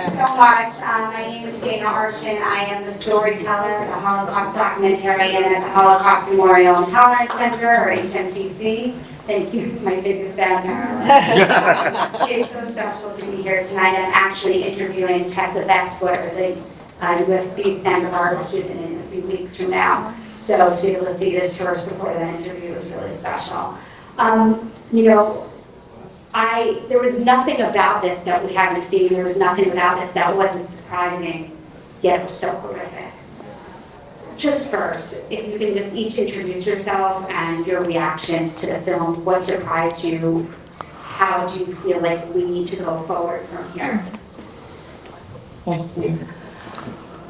so much. My name is Dana Arshin. I am the storyteller at the Holocaust Documentarian at the Holocaust Memorial and Tolerance Center, or HMTC. Thank you, my biggest fan, Marilyn. It's so special to be here tonight. I'm actually interviewing Tessa Vexler, the USB Santa Barbara student, in a few weeks from now. So to be able to see this first before that interview was really special. There was nothing about this that we haven't seen. There was nothing about this that wasn't surprising, yet it was so horrific. Just first, if you can just each introduce yourself and your reactions to the film. What surprised you? How do you feel like we need to go forward from here? Thank you.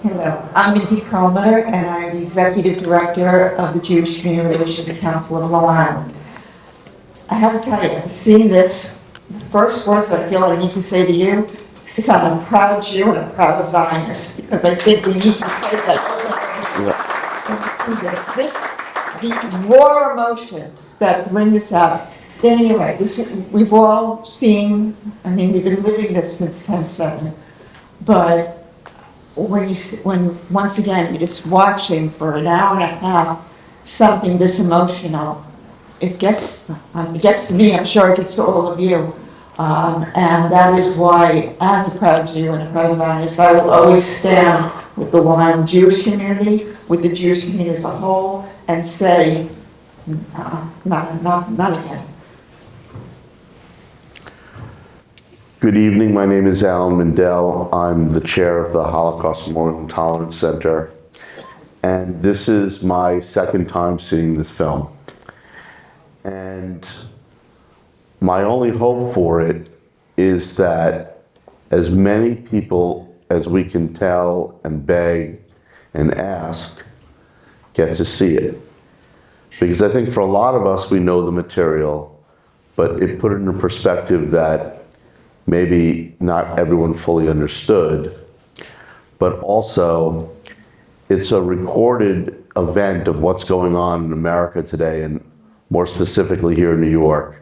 Hello, I'm Mindy Perlmutter, and I'm the Executive Director of the Jewish Community Relations Council of Long Island. I have to tell you, after seeing this, the first words I feel I need to say to you is I'm a proud Jew and a proud Zionist, because I think we need to say that. The raw emotions that bring this out. Anyway, we've all seen, we've been living this since 10/7, but when once again you're just watching for an hour and a half something this emotional, it gets to me. I'm sure it gets to all of you, and that is why, as a proud Jew and a proud Zionist, I will always stand with the Long Island Jewish community, with the Jewish community as a whole, and say, not again. Good evening, my name is Alan Mindell. I'm the chair of the Holocaust Memorial and Tolerance Center, and this is my second time seeing this film. And my only hope for it is that as many people as we can tell and beg and ask get to see it. Because I think for a lot of us, we know the material, but it put it in a perspective that maybe not everyone fully understood, but also it's a recorded event of what's going on in America today, and more specifically here in New York,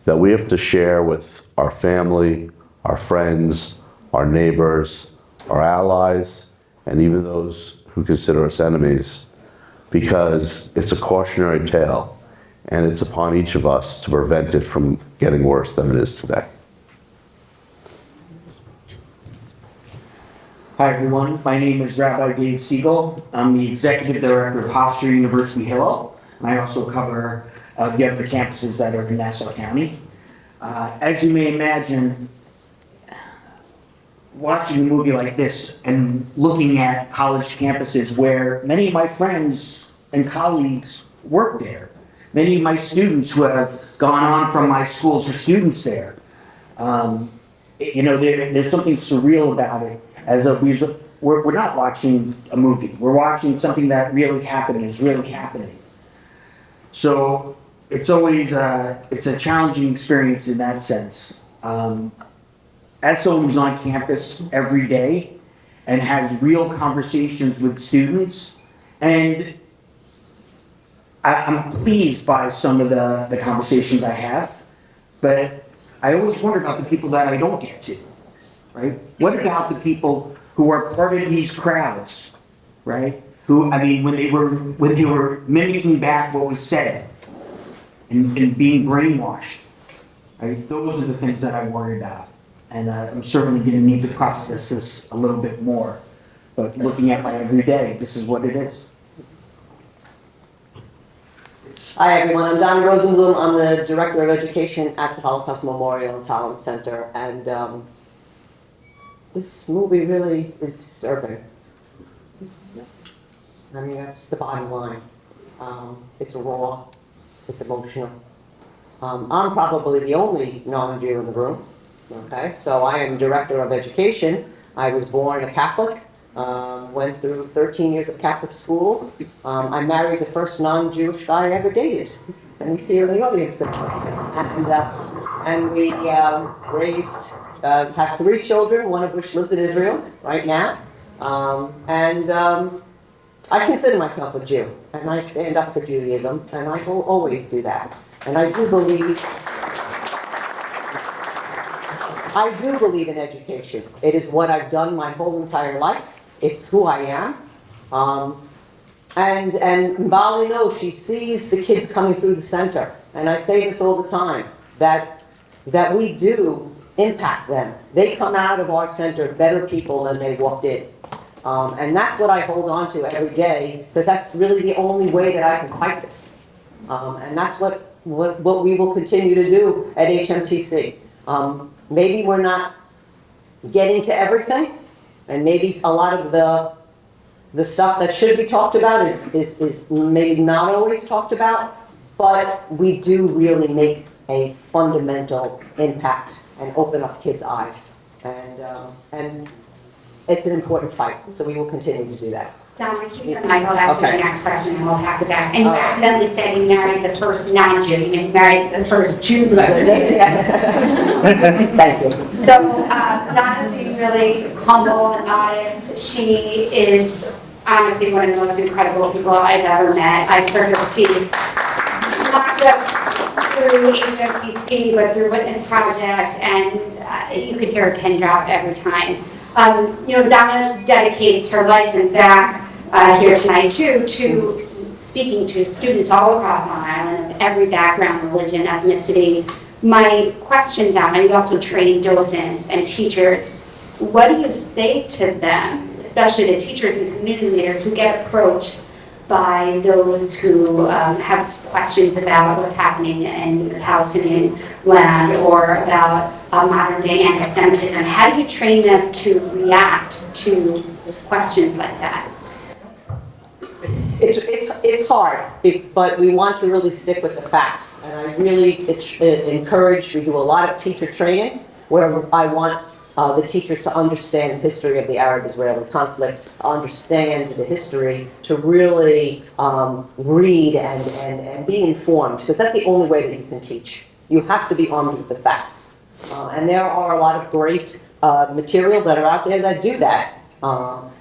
that we have to share with our family, our friends, our neighbors, our allies, and even those who consider us enemies, because it's a cautionary tale, and it's upon each of us to prevent it from getting worse than it is today. Hi everyone, my name is Rabbi Dave Siegel. I'm the Executive Director of Hofstra University Hillel, and I also cover the other campuses that are in Nassau County. As you may imagine, watching a movie like this and looking at college campuses where many of my friends and colleagues work there, many of my students who have gone on from my schools are students there, there's something surreal about it. We're not watching a movie. We're watching something that really happened and is really happening. So it's always it's a challenging experience in that sense. As someone who's on campus every day and has real conversations with students, and I'm pleased by some of the conversations I have, but I always wonder about the people that I don't get to. Right? What about the people who are part of these crowds, right? When they were mimicking back what was said and being brainwashed, right? Those are the things that I worry about. And I'm certainly going to need to process this a little bit more. But looking at my everyday, this is what it is. Hi everyone, I'm Donna Rosenblum. I'm the Director of Education at the Holocaust Memorial and Tolerance Center. And this movie really is disturbing. That's the bottom line. It's raw, it's emotional. I'm probably the only non-Jew in the room, okay? So I am Director of Education. I was born a Catholic, went through 13 years of Catholic school. I married the first non-Jewish guy I ever dated. And he's here in the audience. And we raised have 3 children, one of which lives in Israel right now. I consider myself a Jew, and I stand up for Judaism, and I will always do that. And I do believe I do believe in education. It is what I've done my whole entire life. It's who I am. And Bali knows, she sees the kids coming through the center. And I say this all the time, that we do impact them. They come out of our center better people than they walked in. And that's what I hold on to every day, because that's really the only way that I can fight this. And that's what we will continue to do at HMTC. Maybe we're not getting to everything, and maybe a lot of the stuff that should be talked about is maybe not always talked about, but we do really make a fundamental impact and open up kids' eyes. And it's an important fight, so we will continue to do that. Donna, keep your mic, I'll ask you the Okay. next question and we'll pass it back. And you All right. accidentally said you married the first non-Jew, you married the first Jew. Thank you. So Donna's being really humble and modest. She is honestly one of the most incredible people I've ever met. I've heard her speak, not just through HFTC, but through Witness Project, and you could hear a pin drop every time. Donna dedicates her life, and Zach here tonight too, to speaking to students all across Long Island of every background, religion, ethnicity. My question, Donna, you also train docents and teachers. What do you say to them, especially the teachers and community leaders who get approached by those who have questions about what's happening in the Palestinian land or about modern day anti-Semitism? How do you train them to react to questions like that? It's hard, but we want to really stick with the facts. And I really encourage, we do a lot of teacher training where I want the teachers to understand the history of the Arab-Israeli conflict, understand the history, to really read and be informed, because that's the only way that you can teach. You have to be armed with the facts. And there are a lot of great materials that are out there that do that.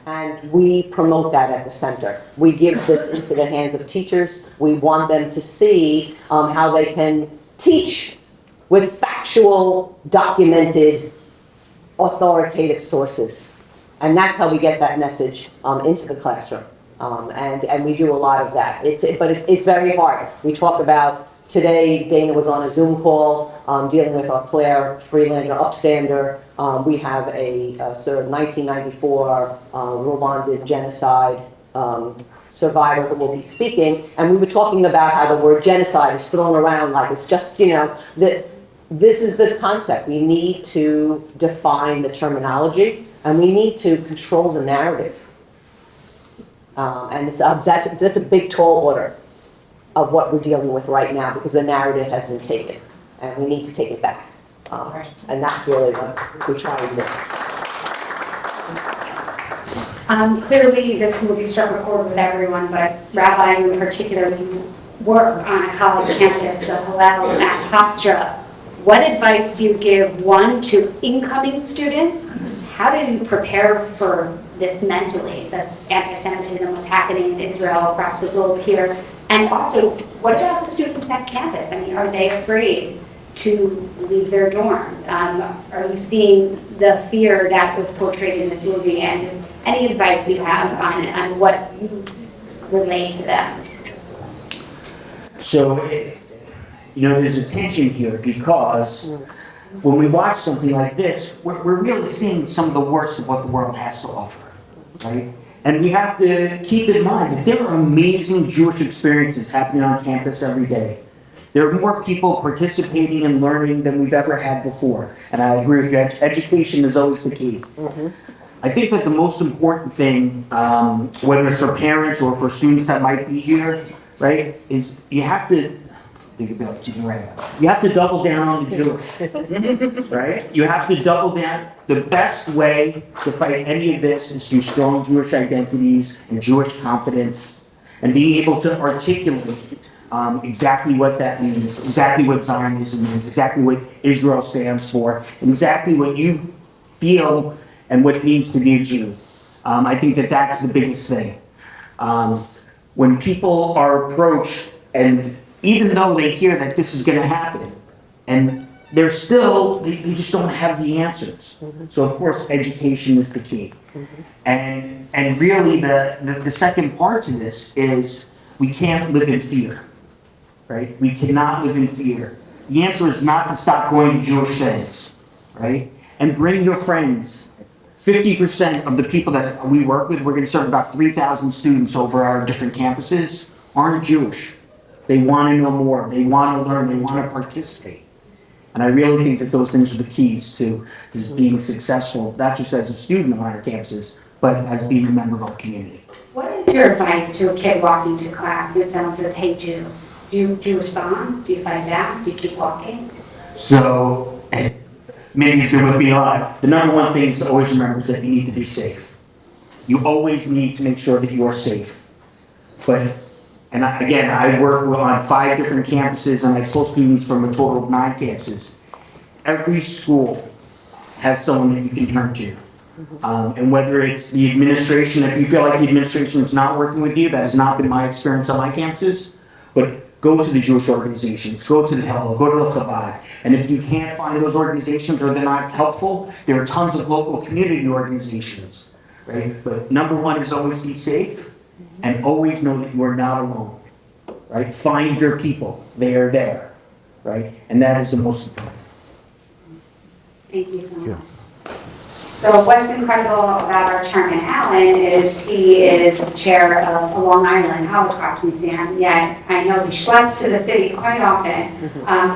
And we promote that at the center. We give this into the hands of teachers. We want them to see how they can teach with factual, documented, authoritative sources. And that's how we get that message into the classroom. And we do a lot of that. But it's very hard. We talk about, today Dana was on a Zoom call dealing with our Claire Freelander upstander. We have a sort of 1994 Rwandan genocide survivor who will be speaking, and we were talking about how the word genocide is thrown around like it's just, that this is the concept. We need to define the terminology, and we need to control the narrative. And that's a big tall order of what we're dealing with right now, because the narrative has been taken, and we need to take it back. And that's really what we try to do. Clearly, this movie struck a chord with everyone, but Rabbi, in particular, you work on a college campus, the Hillel at Hofstra. What advice do you give, one, to incoming students? How do you prepare for this mentally, the anti-Semitism, what's happening in Israel, across the globe here? And also, what about the students at campus? I mean, are they afraid to leave their dorms? Are you seeing the fear that was portrayed in this movie? And just any advice you have on what you relay to them? So, there's a tension here, because when we watch something like this, we're really seeing some of the worst of what the world has to offer, right? And we have to keep in mind that there are amazing Jewish experiences happening on campus every day. There are more people participating and learning than we've ever had before. And I agree with you, education is always the key. Mm-hmm. I think that the most important thing, whether it's for parents or for students that might be here, right, is you have to, you have to double down on the Jewish, right? You have to double down. The best way to fight any of this is through strong Jewish identities and Jewish confidence, and being able to articulate exactly what that means, exactly what Zionism means, exactly what Israel stands for, and exactly what you feel and what it means to be a Jew. I think that that's the biggest thing. When people are approached, and even though they hear that this is going to happen, and they're still, they just don't have the answers. So of course, education is the key. And really the second part to this is we can't live in fear, right? We cannot live in fear. The answer is not to stop going to Jewish things, right? And bring your friends. 50% of the people that we work with, we're gonna serve about 3,000 students over our different campuses, aren't Jewish. They wanna know more, they wanna learn, they wanna participate. And I really think that those things are the keys to being successful, not just as a student on our campuses, but as being a member of our community. What is your advice to a kid walking to class and someone says, "Hey, Jew"? Do you respond? Do you fight back? Do you keep walking? So, maybe you're with me a lot. The number one thing is to always remember is that you need to be safe. You always need to make sure that you are safe. But, again, I work on 5 different campuses and I post meetings from a total of 9 campuses. Every school has someone that you can turn to. And whether it's the administration, if you feel like the administration is not working with you, that has not been my experience on my campuses, but go to the Jewish organizations, go to the Hillel, go to the Chabad. And if you can't find those organizations or they're not helpful, there are tons of local community organizations, right? But number one is always be safe and always know that you are not alone, right? Find your people, they are there, right? And that is the most important. Thank you so much. So what's incredible about our chairman, Alan, is he is the chair of the Long Island Holocaust Museum, yet I know he schleps to the city quite often.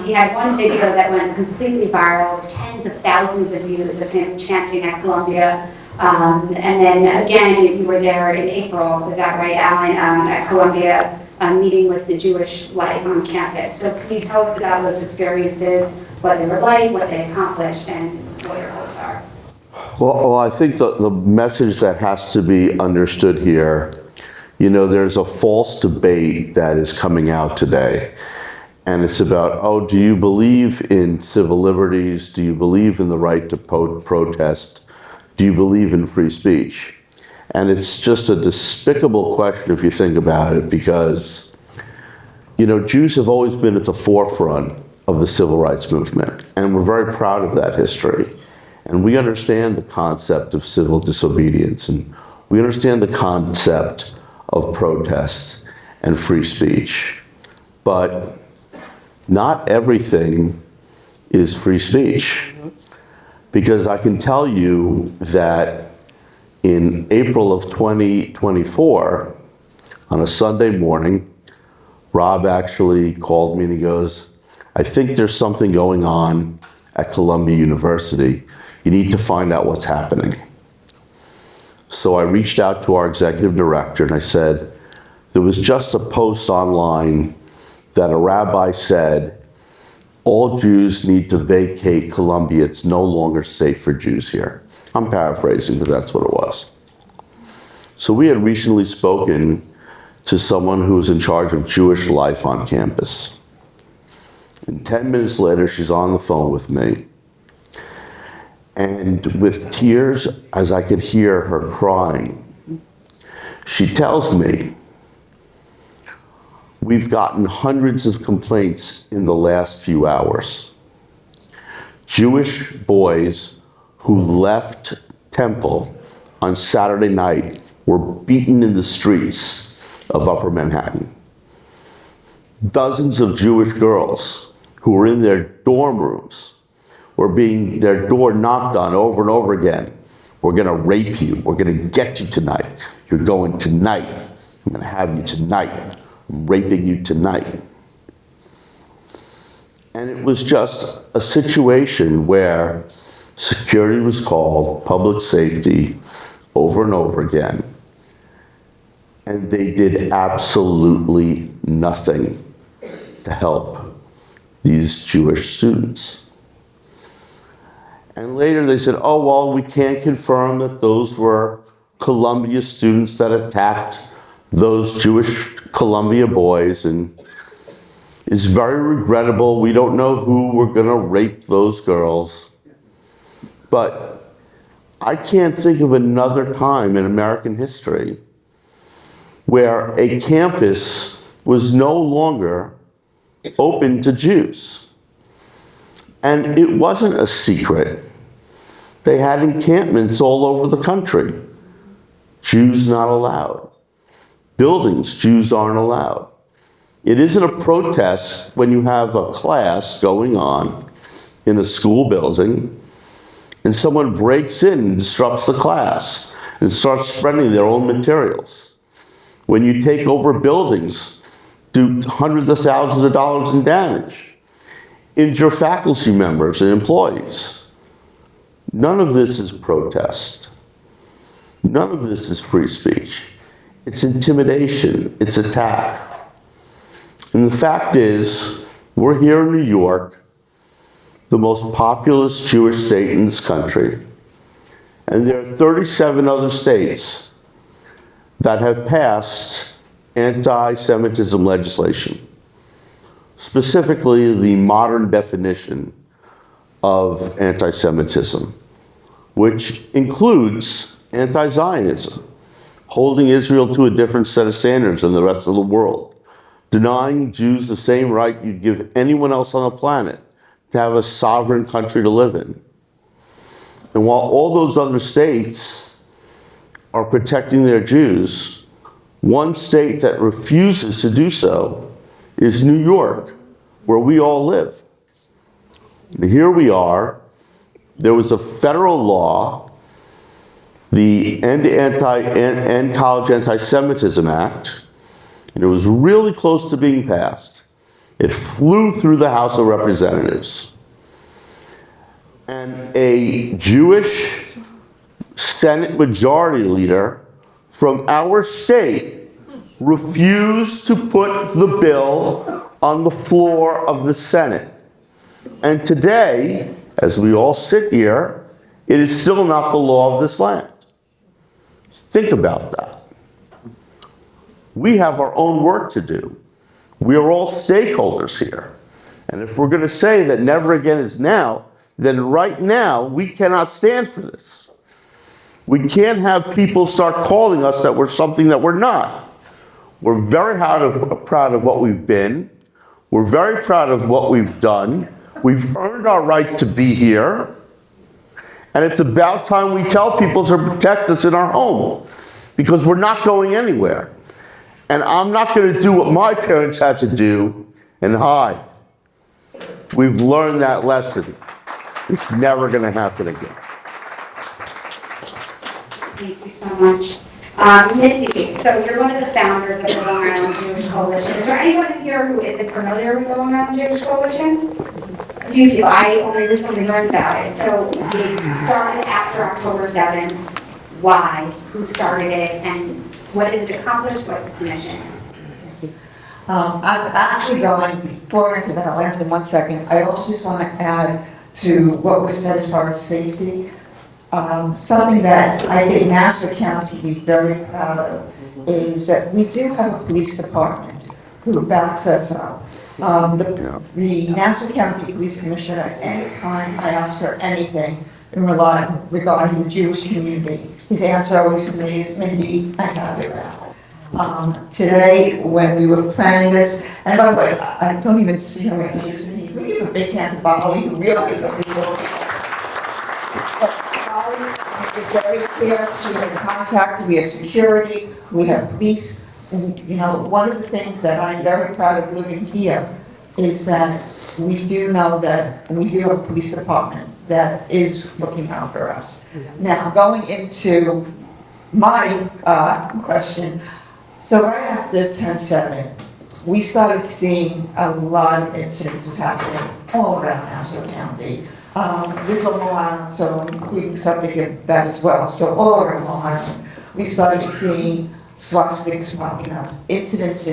He had one video that went completely viral, tens of thousands of views of him chanting at Columbia. And then again, you were there in April, is that right, Alan, at Columbia, meeting with the Jewish life on campus. So can you tell us about those experiences, what they were like, what they accomplished, and what your hopes are? Well, I think the message that has to be understood here, there's a false debate that is coming out today. And it's about, oh, do you believe in civil liberties? Do you believe in the right to protest? Do you believe in free speech? And it's just a despicable question if you think about it, because, Jews have always been at the forefront of the civil rights movement, and we're very proud of that history. And we understand the concept of civil disobedience, and we understand the concept of protest and free speech. But not everything is free speech. Because I can tell you that in April of 2024, on a Sunday morning, Rob actually called me and he goes, "I think there's something going on at Columbia University. You need to find out what's happening." So I reached out to our executive director and I said, there was just a post online that a rabbi said, all Jews need to vacate Columbia. It's no longer safe for Jews here. I'm paraphrasing, but that's what it was. So we had recently spoken to someone who was in charge of Jewish life on campus. And 10 minutes later, she's on the phone with me. And with tears, as I could hear her crying, she tells me, we've gotten hundreds of complaints in the last few hours. Jewish boys who left Temple on Saturday night were beaten in the streets of Upper Manhattan. Dozens of Jewish girls who were in their dorm rooms were being their door knocked on over and over again. We're gonna rape you, we're gonna get you tonight. You're going tonight, I'm gonna have you tonight. I'm raping you tonight. And it was just a situation where security was called, public safety, over and over again. And they did absolutely nothing to help these Jewish students. And later they said, oh, well, we can't confirm that those were Columbia students that attacked those Jewish Columbia boys, and it's very regrettable. We don't know who were gonna rape those girls. But I can't think of another time in American history where a campus was no longer open to Jews. And it wasn't a secret. They had encampments all over the country. Jews not allowed. Buildings, Jews aren't allowed. It isn't a protest when you have a class going on in a school building and someone breaks in and disrupts the class and starts spreading their own materials. When you take over buildings, do hundreds of thousands of dollars in damage, injure faculty members and employees. None of this is protest. None of this is free speech. It's intimidation, it's attack. And the fact is, we're here in New York, the most populous Jewish state in this country, and there are 37 other states that have passed anti-Semitism legislation, specifically the modern definition of anti-Semitism, which includes anti-Zionism, holding Israel to a different set of standards than the rest of the world, denying Jews the same right you'd give anyone else on the planet to have a sovereign country to live in. And while all those other states are protecting their Jews, one state that refuses to do so is New York, where we all live. Here we are. There was a federal law, the End College Anti-Semitism Act, and it was really close to being passed. It flew through the House of Representatives. And a Jewish Senate Majority Leader from our state refused to put the bill on the floor of the Senate. And today, as we all sit here, it is still not the law of this land. Think about that. We have our own work to do. We are all stakeholders here. And if we're going to say that never again is now, then right now we cannot stand for this. We can't have people start calling us that we're something that we're not. We're very proud of what we've been. We're very proud of what we've done. We've earned our right to be here. And it's about time we tell people to protect us in our home, because we're not going anywhere. And I'm not going to do what my parents had to do and hide. We've learned that lesson. It's never going to happen again. Thank you so much. Mindy, so you're one of the founders of the Long Island Jewish Coalition. Is there anyone in here who isn't familiar with the Long Island Jewish Coalition? A few people. I only recently learned about it. So it started after October 7th. Why? Who started it? And what has it accomplished? What's its mission? I'm actually going, before I answer that, I'll answer in 1 second. I also just want to add to what was said as far as safety. Something that I think Nassau County can be very proud of is that we do have a police department who backs us up. The Nassau County Police Commissioner, at any time I ask her anything regarding the Jewish community, his answer always to me is, Mindy, I have it now. Today, when we were planning this, and by the way, I don't even see her in here, so can you give a big hand to Bali, who really got people. It's very clear, we have contact, we have security, we have police. And, you know, one of the things that I'm very proud of living here is that we do know that we do have a police department that is looking out for us. Now, going into my question, so right after 10/7, we started seeing a lot of incidents happening all around Nassau County. There's a Long Island, so including Suffolk in that as well. So all around Long Island, we started seeing swastikas popping up. Incidents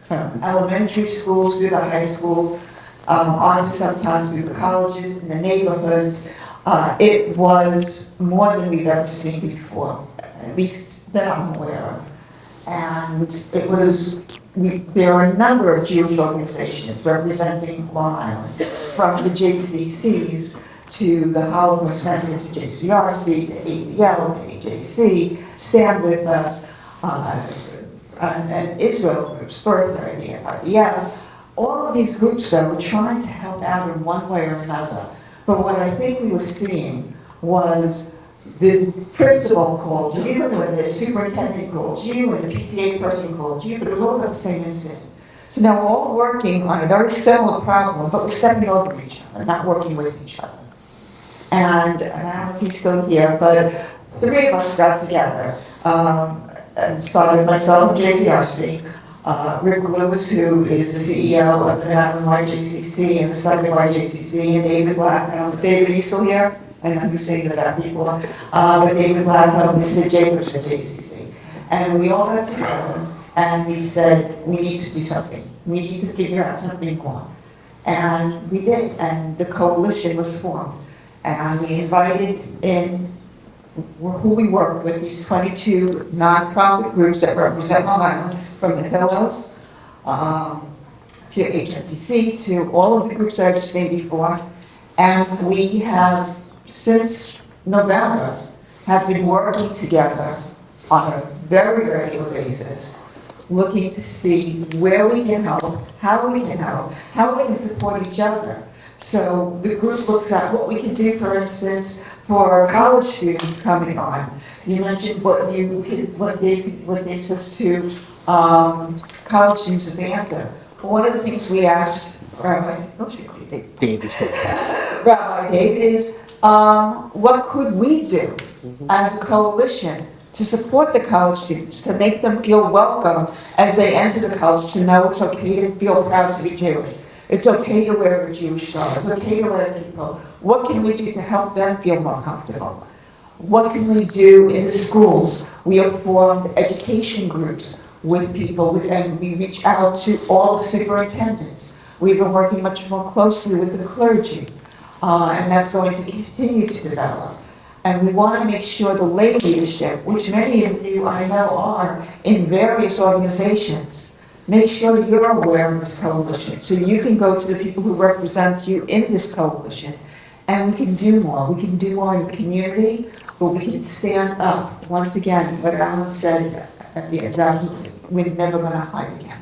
from elementary schools through the high schools, on to sometimes through the colleges, in the neighborhoods. It was more than we've ever seen before, at least that I'm aware of. And it was, there are a number of Jewish organizations representing Long Island, from the JCCs to the Holocaust Center, to JCRC, to ADL, to AJC, Stand With Us, and Israel Groups, Birthday, the IDF. All of these groups that were trying to help out in one way or another But what I think we were seeing was the principal called you, and the superintendent called you, and the PTA person called you, but it was all about the same incident. So now we're all working on a very similar problem, but we're stepping over each other, not working with each other. And I don't know if he's still here, but three of us got together, and started myself, JCRC, Rick Lewis, who is the CEO of the Maryland YJCC and the Southern YJCC, and David Black. David, are you still here? I know you're saying that people, but David Black, Mr. Jacobs at JCC. And we all got together and we said, we need to do something. We need to figure out something more. And we did, and the coalition was formed. And we invited in who we worked with, these 22 nonprofit groups that represent Long Island, from the Pillows to HTMC, to all of the groups that I just named before. And we have, since November, have been working together on a very regular basis, looking to see where we can help, how we can help, how we can support each other. So the group looks at what we can do, for instance, for college students coming on. You mentioned what Dave says to college students as the answer. One of the things we asked, Dave is here. Rabbi David, is what could we do as a coalition to support the college students, to make them feel welcome as they enter the college, to know it's okay to feel proud to be Jewish. It's okay to wear a Jewish star. It's okay to let people. What can we do to help them feel more comfortable? What can we do in the schools? We have formed education groups with people, and we reach out to all the superintendents. We've been working much more closely with the clergy, and that's going to continue to develop. And we want to make sure the lay leadership, which many of you I know are in various organizations, make sure you're aware of this coalition, so you can go to the people who represent you in this coalition, and we can do more. We can do more in the community, but we can stand up. Once again, what Alan said at the end, we're never going to hide again.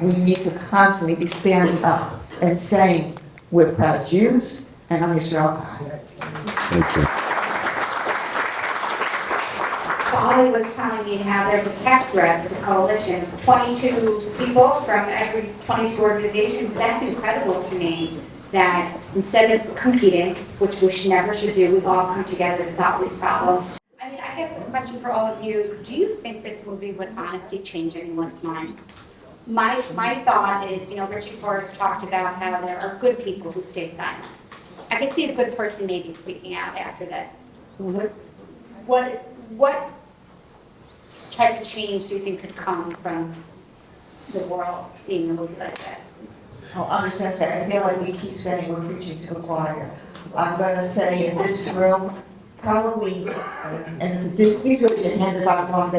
We need to constantly be standing up and saying, we're proud Jews, and I'm Yisrael. Thank you. Ollie was telling me how there's a text thread for the coalition, 22 people from every 22 organizations. That's incredible to me, that instead of competing, which we never should do, we all come together to solve these problems. I mean, I guess a question for all of you, do you think this movie would honestly change anyone's mind? My thought is, Richard Forrest talked about how there are good people who stay silent. I could see a good person maybe speaking out after this. What type of change do you think could come from the world seeing a movie like this? Oh, understand that. I feel like we keep saying we're preaching to the choir. I'm going to say in this room, probably, and please raise your hand if I'm wrong,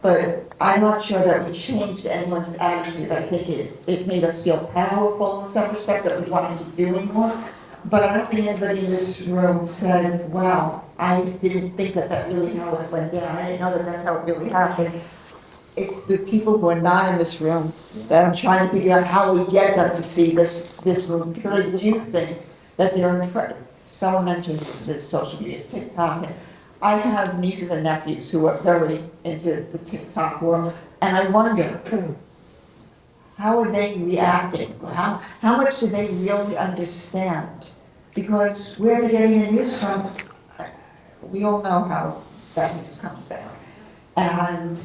but I'm not sure that we changed anyone's attitude. I think it made us feel powerful in some respect, that we wanted to do more. But I don't think anybody in this room said, wow, I didn't think that really how it went down. I didn't know that that's how it really happened. It's the people who are not in this room that I'm trying to figure out how we get them to see this movie. Because I do think that they're in the, someone mentioned this social media, TikTok. I have nieces and nephews who are very into the TikTok world, and I wonder, how are they reacting? How much do they really understand? Because where they're getting the news from, we all know how that news comes down. And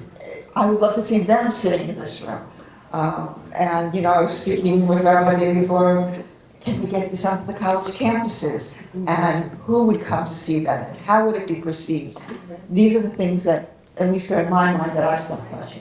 I would love to see them sitting in this room. And I was speaking with everybody before, can we get this onto the college campuses? And who would come to see that? How would it be perceived? These are the things that, at least in my mind, that I spent much